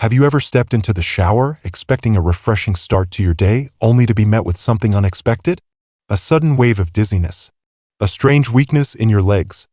Have you ever stepped into the shower expecting a refreshing start to your day, only to be met with something unexpected? A sudden wave of dizziness. A strange weakness in your legs.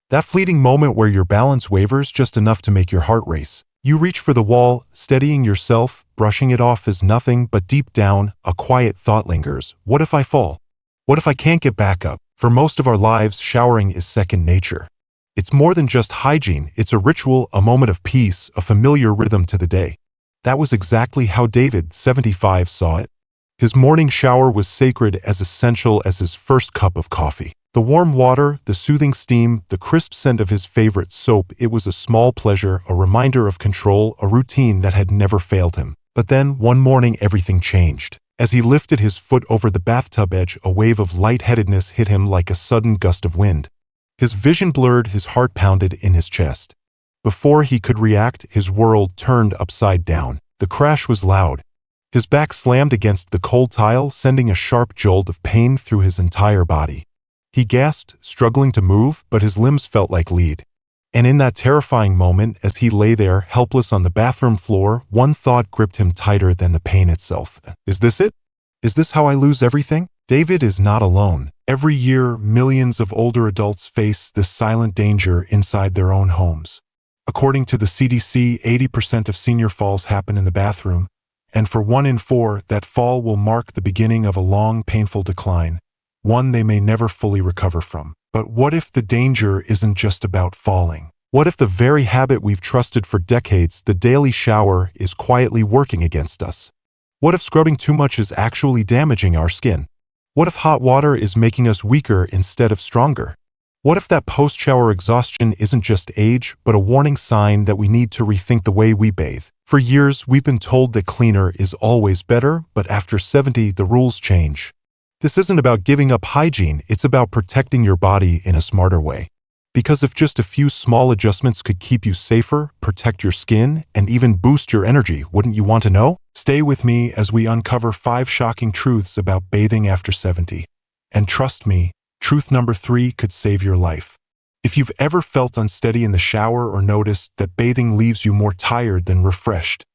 That fleeting moment where your balance wavers just enough to make your heart race. You reach for the wall, steadying yourself, brushing it off as nothing, but deep down, a quiet thought lingers. What if I fall? What if I can't get back up? For most of our lives, showering is second nature. It's more than just hygiene, it's a ritual, a moment of peace, a familiar rhythm to the day. That was exactly how David, 75, saw it. His morning shower was sacred, as essential as his first cup of coffee. The warm water, the soothing steam, the crisp scent of his favorite soap, it was a small pleasure, a reminder of control, a routine that had never failed him. But then, one morning, everything changed. As he lifted his foot over the bathtub edge, a wave of lightheadedness hit him like a sudden gust of wind. His vision blurred, his heart pounded in his chest. Before he could react, his world turned upside down. The crash was loud. His back slammed against the cold tile, sending a sharp jolt of pain through his entire body. He gasped, struggling to move, but his limbs felt like lead. And in that terrifying moment, as he lay there, helpless on the bathroom floor, one thought gripped him tighter than the pain itself. Is this it? Is this how I lose everything? David is not alone. Every year, millions of older adults face this silent danger inside their own homes. According to the CDC, 80% of senior falls happen in the bathroom, and for 1 in 4, that fall will mark the beginning of a long, painful decline, one they may never fully recover from. But what if the danger isn't just about falling? What if the very habit we've trusted for decades, the daily shower, is quietly working against us? What if scrubbing too much is actually damaging our skin? What if hot water is making us weaker instead of stronger? What if that post-shower exhaustion isn't just age, but a warning sign that we need to rethink the way we bathe? For years, we've been told that cleaner is always better, but after 70, the rules change. This isn't about giving up hygiene, it's about protecting your body in a smarter way. Because if just a few small adjustments could keep you safer, protect your skin, and even boost your energy, wouldn't you want to know? Stay with me as we uncover 5 shocking truths about bathing after 70. And trust me, truth number 3 could save your life. If you've ever felt unsteady in the shower or noticed that bathing leaves you more tired than refreshed,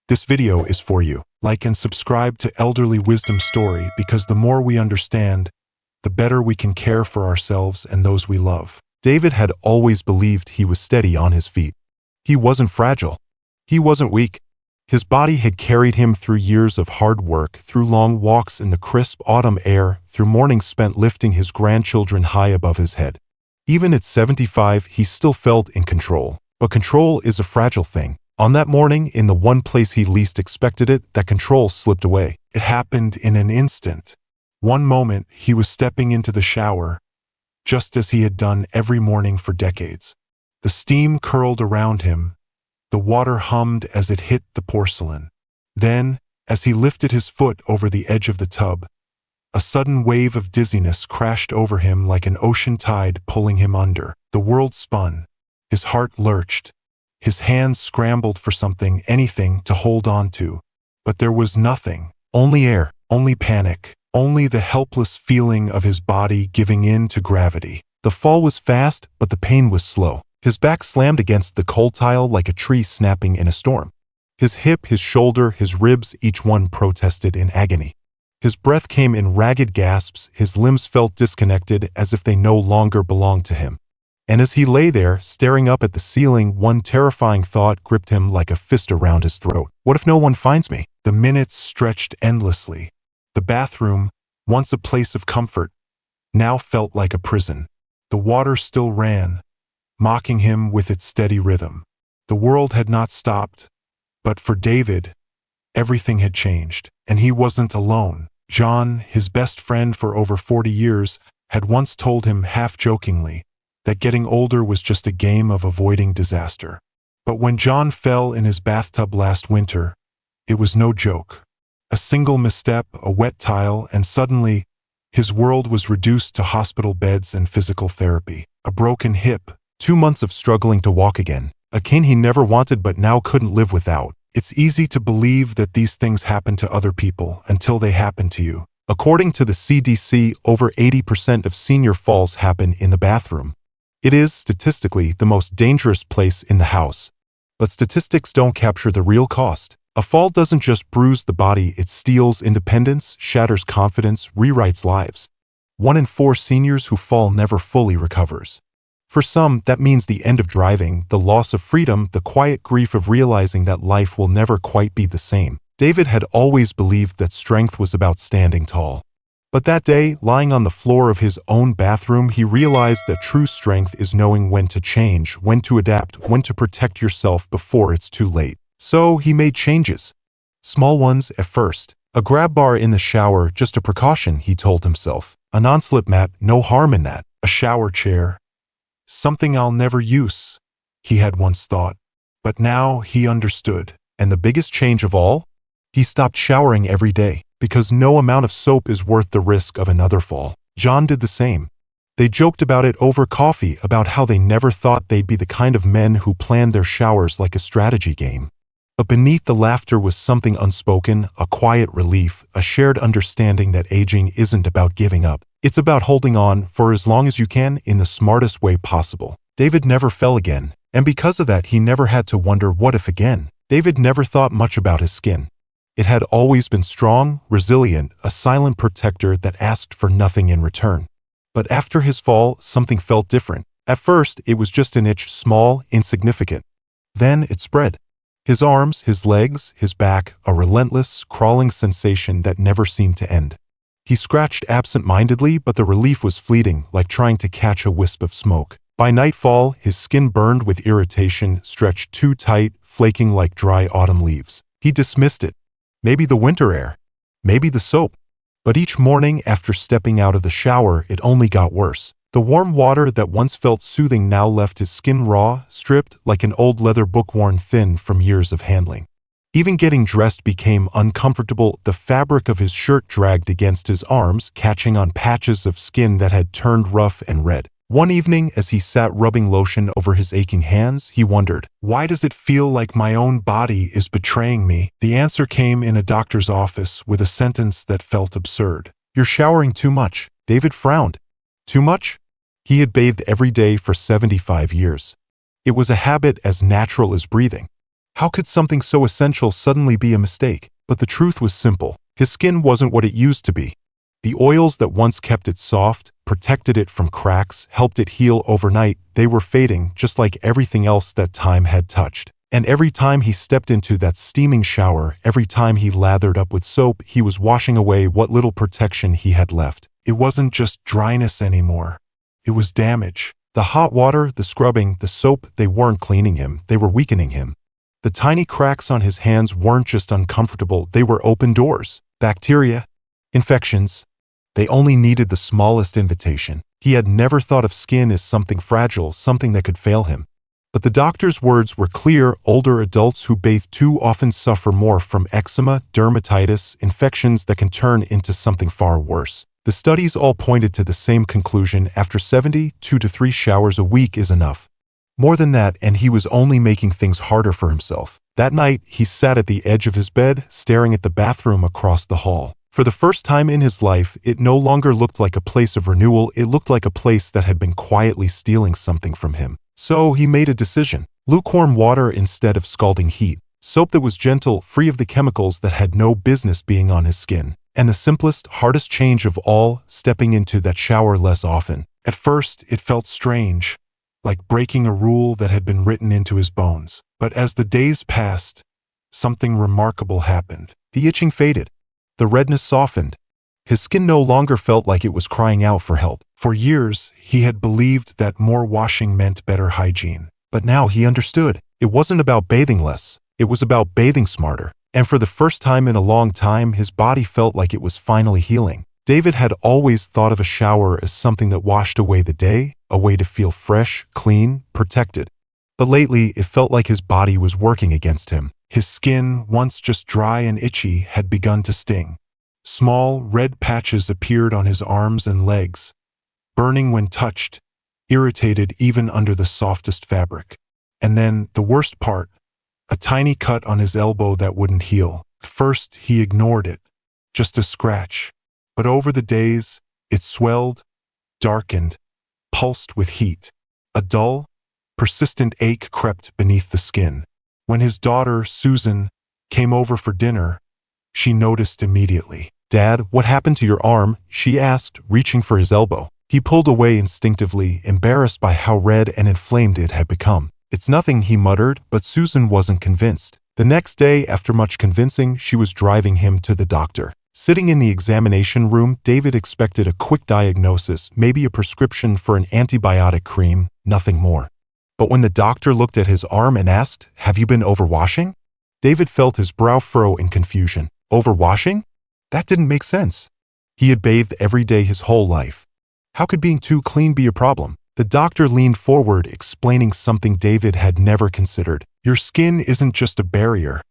this video is for you. Like and subscribe to Elderly Wisdom Story, because the more we understand, the better we can care for ourselves and those we love. David had always believed he was steady on his feet. He wasn't fragile. He wasn't weak. His body had carried him through years of hard work, through long walks in the crisp autumn air, through mornings spent lifting his grandchildren high above his head. Even at 75, he still felt in control. But control is a fragile thing. On that morning, in the one place he least expected it, that control slipped away. It happened in an instant. One moment, he was stepping into the shower, just as he had done every morning for decades. The steam curled around him. The water hummed as it hit the porcelain. Then, as he lifted his foot over the edge of the tub, a sudden wave of dizziness crashed over him like an ocean tide pulling him under. The world spun. His heart lurched. His hands scrambled for something, anything, to hold on to. But there was nothing. Only air, only panic, only the helpless feeling of his body giving in to gravity. The fall was fast, but the pain was slow. His back slammed against the cold tile like a tree snapping in a storm. His hip, his shoulder, his ribs, each one protested in agony. His breath came in ragged gasps, his limbs felt disconnected as if they no longer belonged to him. And as he lay there, staring up at the ceiling, one terrifying thought gripped him like a fist around his throat. What if no one finds me? The minutes stretched endlessly. The bathroom, once a place of comfort, now felt like a prison. The water still ran, mocking him with its steady rhythm. The world had not stopped, but for David, everything had changed. And he wasn't alone. John, his best friend for over 40 years, had once told him half-jokingly that getting older was just a game of avoiding disaster. But when John fell in his bathtub last winter, it was no joke. A single misstep, a wet tile, and suddenly, his world was reduced to hospital beds and physical therapy. A broken hip, 2 months of struggling to walk again, a cane he never wanted but now couldn't live without. It's easy to believe that these things happen to other people until they happen to you. According to the CDC, over 80% of senior falls happen in the bathroom. It is, statistically, the most dangerous place in the house. But statistics don't capture the real cost. A fall doesn't just bruise the body, it steals independence, shatters confidence, rewrites lives. 1 in 4 seniors who fall never fully recovers. For some, that means the end of driving, the loss of freedom, the quiet grief of realizing that life will never quite be the same. David had always believed that strength was about standing tall. But that day, lying on the floor of his own bathroom, he realized that true strength is knowing when to change, when to adapt, when to protect yourself before it's too late. So he made changes. Small ones at first. A grab bar in the shower, just a precaution, he told himself. A non-slip mat, no harm in that. A shower chair. Something I'll never use, he had once thought. But now he understood. And the biggest change of all? He stopped showering every day, because no amount of soap is worth the risk of another fall. John did the same. They joked about it over coffee, about how they never thought they'd be the kind of men who planned their showers like a strategy game. But beneath the laughter was something unspoken, a quiet relief, a shared understanding that aging isn't about giving up. It's about holding on for as long as you can in the smartest way possible. David never fell again, and because of that he never had to wonder what if again. David never thought much about his skin. It had always been strong, resilient, a silent protector that asked for nothing in return. But after his fall, something felt different. At first, it was just an itch, small, insignificant. Then it spread. His arms, his legs, his back, a relentless, crawling sensation that never seemed to end. He scratched absent-mindedly, but the relief was fleeting, like trying to catch a wisp of smoke. By nightfall, his skin burned with irritation, stretched too tight, flaking like dry autumn leaves. He dismissed it. Maybe the winter air. Maybe the soap. But each morning after stepping out of the shower, it only got worse. The warm water that once felt soothing now left his skin raw, stripped, like an old leather book worn thin from years of handling. Even getting dressed became uncomfortable. The fabric of his shirt dragged against his arms, catching on patches of skin that had turned rough and red. One evening, as he sat rubbing lotion over his aching hands, he wondered, why does it feel like my own body is betraying me? The answer came in a doctor's office with a sentence that felt absurd. You're showering too much. David frowned. Too much? He had bathed every day for 75 years. It was a habit as natural as breathing. How could something so essential suddenly be a mistake? But the truth was simple. His skin wasn't what it used to be. The oils that once kept it soft, protected it from cracks, helped it heal overnight, they were fading just like everything else that time had touched. And every time he stepped into that steaming shower, every time he lathered up with soap, he was washing away what little protection he had left. It wasn't just dryness anymore. It was damage. The hot water, the scrubbing, the soap, they weren't cleaning him, they were weakening him. The tiny cracks on his hands weren't just uncomfortable, they were open doors. Bacteria, infections. They only needed the smallest invitation. He had never thought of skin as something fragile, something that could fail him. But the doctor's words were clear. Older adults who bathe too often suffer more from eczema, dermatitis, infections that can turn into something far worse. The studies all pointed to the same conclusion. After 70, 2 to 3 showers a week is enough. More than that, and he was only making things harder for himself. That night, he sat at the edge of his bed, staring at the bathroom across the hall. For the first time in his life, it no longer looked like a place of renewal, it looked like a place that had been quietly stealing something from him. So he made a decision. Lukewarm water instead of scalding heat. Soap that was gentle, free of the chemicals that had no business being on his skin. And the simplest, hardest change of all, stepping into that shower less often. At first, it felt strange, like breaking a rule that had been written into his bones. But as the days passed, something remarkable happened. The itching faded. The redness softened. His skin no longer felt like it was crying out for help. For years, he had believed that more washing meant better hygiene. But now he understood. It wasn't about bathing less. It was about bathing smarter. And for the first time in a long time, his body felt like it was finally healing. David had always thought of a shower as something that washed away the day, a way to feel fresh, clean, protected. But lately, it felt like his body was working against him. His skin, once just dry and itchy, had begun to sting. Small, red patches appeared on his arms and legs, burning when touched, irritated even under the softest fabric. And then, the worst part, a tiny cut on his elbow that wouldn't heal. First, he ignored it, just a scratch. But over the days, it swelled, darkened, pulsed with heat. A dull, persistent ache crept beneath the skin. When his daughter, Susan, came over for dinner, she noticed immediately. "Dad, what happened to your arm?" she asked, reaching for his elbow. He pulled away instinctively, embarrassed by how red and inflamed it had become. "It's nothing," he muttered, but Susan wasn't convinced. The next day, after much convincing, she was driving him to the doctor. Sitting in the examination room, David expected a quick diagnosis, maybe a prescription for an antibiotic cream, nothing more. But when the doctor looked at his arm and asked, "Have you been overwashing?" David felt his brow furrow in confusion. Overwashing? That didn't make sense. He had bathed every day his whole life. How could being too clean be a problem? The doctor leaned forward, explaining something David had never considered. "Your skin isn't just a barrier.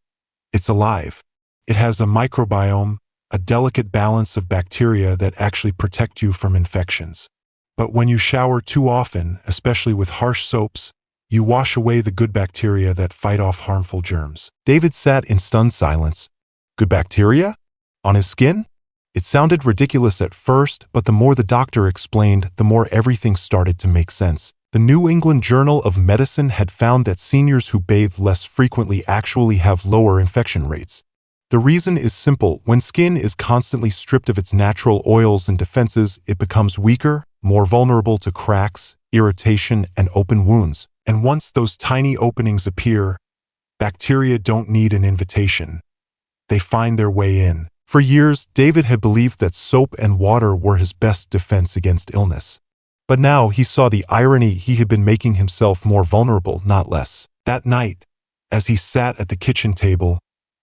It's alive. It has a microbiome, a delicate balance of bacteria that actually protect you from infections. But when you shower too often, especially with harsh soaps, you wash away the good bacteria that fight off harmful germs." David sat in stunned silence. Good bacteria? On his skin? It sounded ridiculous at first, but the more the doctor explained, the more everything started to make sense. The New England Journal of Medicine had found that seniors who bathe less frequently actually have lower infection rates. The reason is simple. When skin is constantly stripped of its natural oils and defenses, it becomes weaker, more vulnerable to cracks, irritation, and open wounds. And once those tiny openings appear, bacteria don't need an invitation. They find their way in. For years, David had believed that soap and water were his best defense against illness. But now he saw the irony. He had been making himself more vulnerable, not less. That night, as he sat at the kitchen table,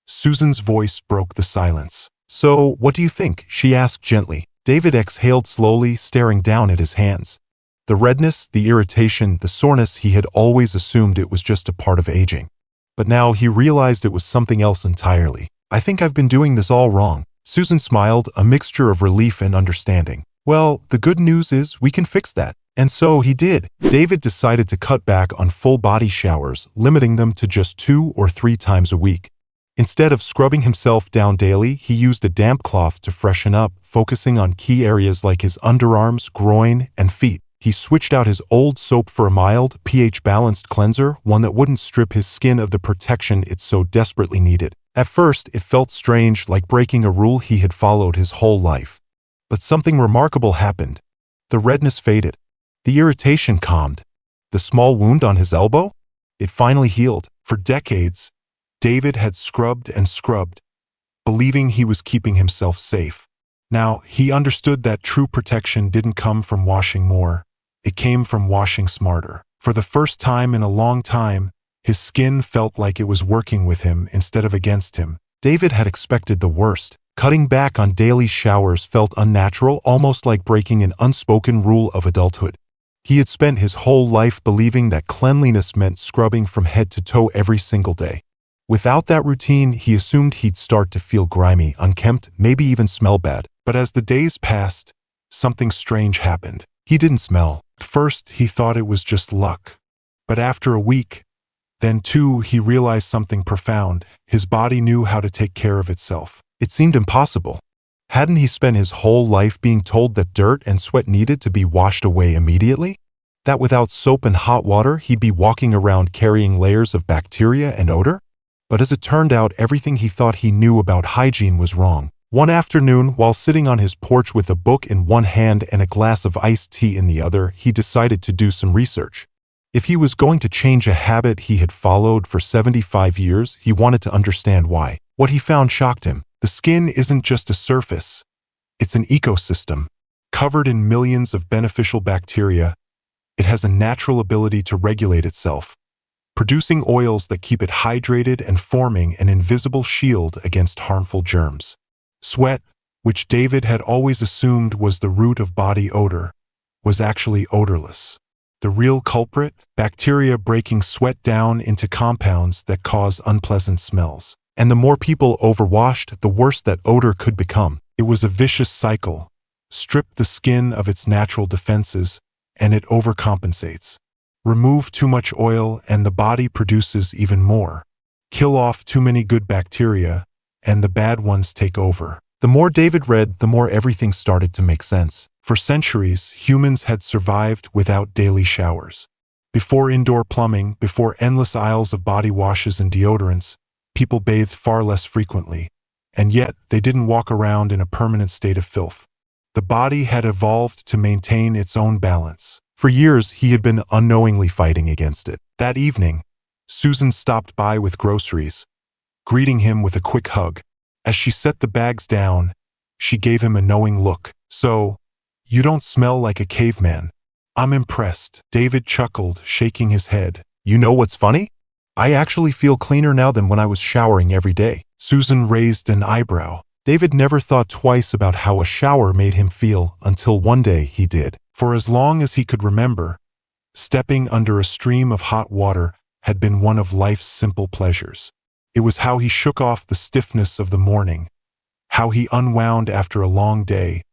Susan's voice broke the silence. "So, what do you think?" she asked gently. David exhaled slowly, staring down at his hands. The redness, the irritation, the soreness, he had always assumed it was just a part of aging. But now he realized it was something else entirely. "I think I've been doing this all wrong." Susan smiled, a mixture of relief and understanding. "Well, the good news is we can fix that." And so he did. David decided to cut back on full-body showers, limiting them to just 2 or 3 times a week. Instead of scrubbing himself down daily, he used a damp cloth to freshen up, focusing on key areas like his underarms, groin, and feet. He switched out his old soap for a mild, pH-balanced cleanser, one that wouldn't strip his skin of the protection it so desperately needed. At first, it felt strange, like breaking a rule he had followed his whole life. But something remarkable happened. The redness faded. The irritation calmed. The small wound on his elbow? It finally healed. For decades, David had scrubbed and scrubbed, believing he was keeping himself safe. Now, he understood that true protection didn't come from washing more. It came from washing smarter. For the first time in a long time, his skin felt like it was working with him instead of against him. David had expected the worst. Cutting back on daily showers felt unnatural, almost like breaking an unspoken rule of adulthood. He had spent his whole life believing that cleanliness meant scrubbing from head to toe every single day. Without that routine, he assumed he'd start to feel grimy, unkempt, maybe even smell bad. But as the days passed, something strange happened. He didn't smell. At first, he thought it was just luck. But after a week, then 2, he realized something profound. His body knew how to take care of itself. It seemed impossible. Hadn't he spent his whole life being told that dirt and sweat needed to be washed away immediately? That without soap and hot water, he'd be walking around carrying layers of bacteria and odor? But as it turned out, everything he thought he knew about hygiene was wrong. One afternoon, while sitting on his porch with a book in one hand and a glass of iced tea in the other, he decided to do some research. If he was going to change a habit he had followed for 75 years, he wanted to understand why. What he found shocked him. The skin isn't just a surface. It's an ecosystem. Covered in millions of beneficial bacteria, it has a natural ability to regulate itself, producing oils that keep it hydrated and forming an invisible shield against harmful germs. Sweat, which David had always assumed was the root of body odor, was actually odorless. The real culprit? Bacteria breaking sweat down into compounds that cause unpleasant smells. And the more people overwashed, the worse that odor could become. It was a vicious cycle. Strip the skin of its natural defenses, and it overcompensates. Remove too much oil, and the body produces even more. Kill off too many good bacteria, and the bad ones take over. The more David read, the more everything started to make sense. For centuries, humans had survived without daily showers. Before indoor plumbing, before endless aisles of body washes and deodorants, people bathed far less frequently. And yet, they didn't walk around in a permanent state of filth. The body had evolved to maintain its own balance. For years, he had been unknowingly fighting against it. That evening, Susan stopped by with groceries, greeting him with a quick hug. As she set the bags down, she gave him a knowing look. "So, you don't smell like a caveman." "I'm impressed," David chuckled, shaking his head. "You know what's funny? I actually feel cleaner now than when I was showering every day." Susan raised an eyebrow. David never thought twice about how a shower made him feel until one day he did. For as long as he could remember, stepping under a stream of hot water had been one of life's simple pleasures. It was how he shook off the stiffness of the morning, how he unwound after a long day,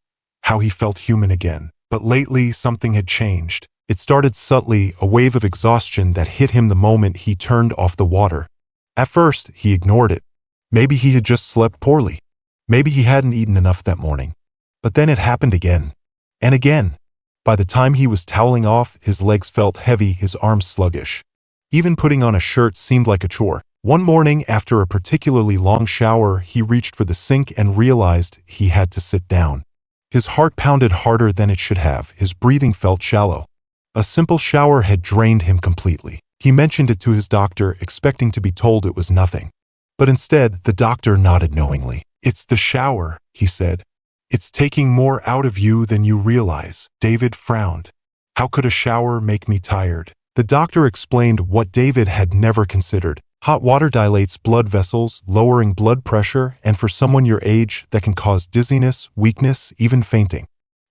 how he felt human again. But lately, something had changed. It started subtly, a wave of exhaustion that hit him the moment he turned off the water. At first, he ignored it. Maybe he had just slept poorly. Maybe he hadn't eaten enough that morning. But then it happened again. And again. By the time he was toweling off, his legs felt heavy, his arms sluggish. Even putting on a shirt seemed like a chore. One morning, after a particularly long shower, he reached for the sink and realized he had to sit down. His heart pounded harder than it should have. His breathing felt shallow. A simple shower had drained him completely. He mentioned it to his doctor, expecting to be told it was nothing. But instead, the doctor nodded knowingly. "It's the shower," he said. "It's taking more out of you than you realize." David frowned. How could a shower make me tired? The doctor explained what David had never considered. Hot water dilates blood vessels, lowering blood pressure, and for someone your age, that can cause dizziness, weakness, even fainting.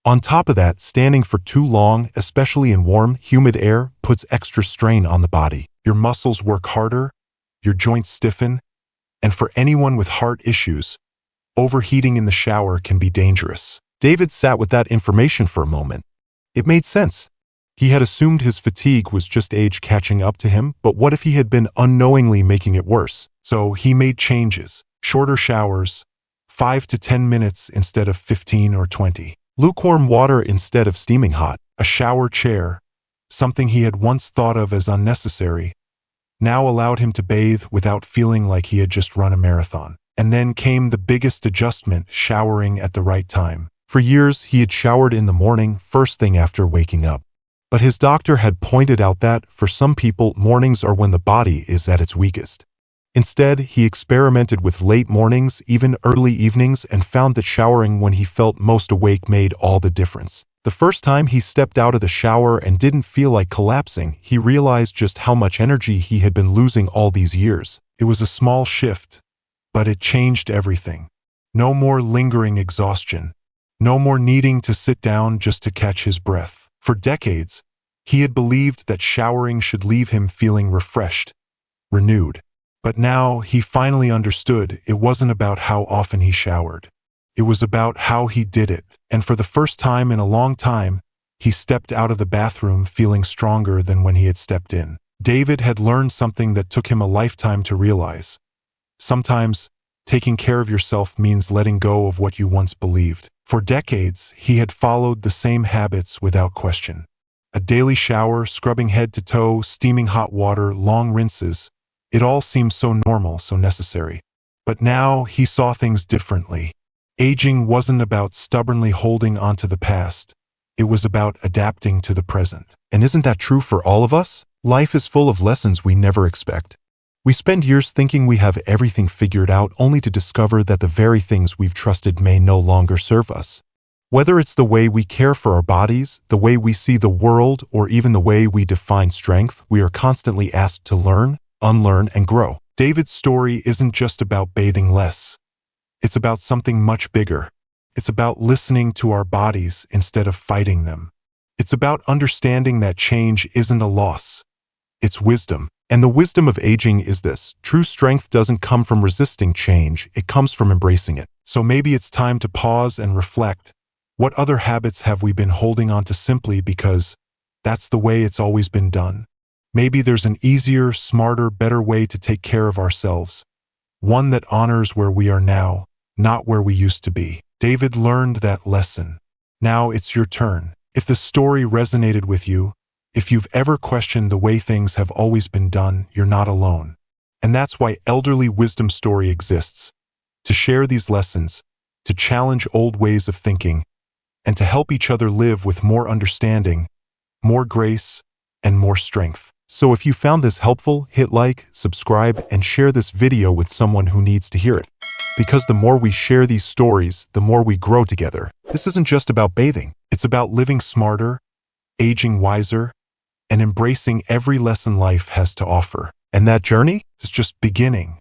On top of that, standing for too long, especially in warm, humid air, puts extra strain on the body. Your muscles work harder, your joints stiffen, and for anyone with heart issues, overheating in the shower can be dangerous. David sat with that information for a moment. It made sense. He had assumed his fatigue was just age catching up to him, but what if he had been unknowingly making it worse? So he made changes. Shorter showers, 5 to 10 minutes instead of 15 or 20. Lukewarm water instead of steaming hot. A shower chair, something he had once thought of as unnecessary, now allowed him to bathe without feeling like he had just run a marathon. And then came the biggest adjustment, showering at the right time. For years, he had showered in the morning, first thing after waking up. But his doctor had pointed out that, for some people, mornings are when the body is at its weakest. Instead, he experimented with late mornings, even early evenings, and found that showering when he felt most awake made all the difference. The first time he stepped out of the shower and didn't feel like collapsing, he realized just how much energy he had been losing all these years. It was a small shift, but it changed everything. No more lingering exhaustion. No more needing to sit down just to catch his breath. For decades, he had believed that showering should leave him feeling refreshed, renewed. But now he finally understood it wasn't about how often he showered. It was about how he did it. And for the first time in a long time, he stepped out of the bathroom feeling stronger than when he had stepped in. David had learned something that took him a lifetime to realize. Sometimes, taking care of yourself means letting go of what you once believed. For decades, he had followed the same habits without question. A daily shower, scrubbing head to toe, steaming hot water, long rinses. It all seemed so normal, so necessary. But now he saw things differently. Aging wasn't about stubbornly holding onto the past. It was about adapting to the present. And isn't that true for all of us? Life is full of lessons we never expect. We spend years thinking we have everything figured out only to discover that the very things we've trusted may no longer serve us. Whether it's the way we care for our bodies, the way we see the world, or even the way we define strength, we are constantly asked to learn, unlearn, and grow. David's story isn't just about bathing less. It's about something much bigger. It's about listening to our bodies instead of fighting them. It's about understanding that change isn't a loss. It's wisdom. And the wisdom of aging is this: true strength doesn't come from resisting change, it comes from embracing it. So maybe it's time to pause and reflect. What other habits have we been holding on to simply because that's the way it's always been done? Maybe there's an easier, smarter, better way to take care of ourselves. One that honors where we are now, not where we used to be. David learned that lesson. Now it's your turn. If the story resonated with you, If you've ever questioned the way things have always been done, you're not alone. And that's why Elderly Wisdom Story exists. To share these lessons, to challenge old ways of thinking, and to help each other live with more understanding, more grace, and more strength. So if you found this helpful, hit like, subscribe, and share this video with someone who needs to hear it. Because the more we share these stories, the more we grow together. This isn't just about bathing. It's about living smarter, aging wiser, and embracing every lesson life has to offer. And that journey is just beginning.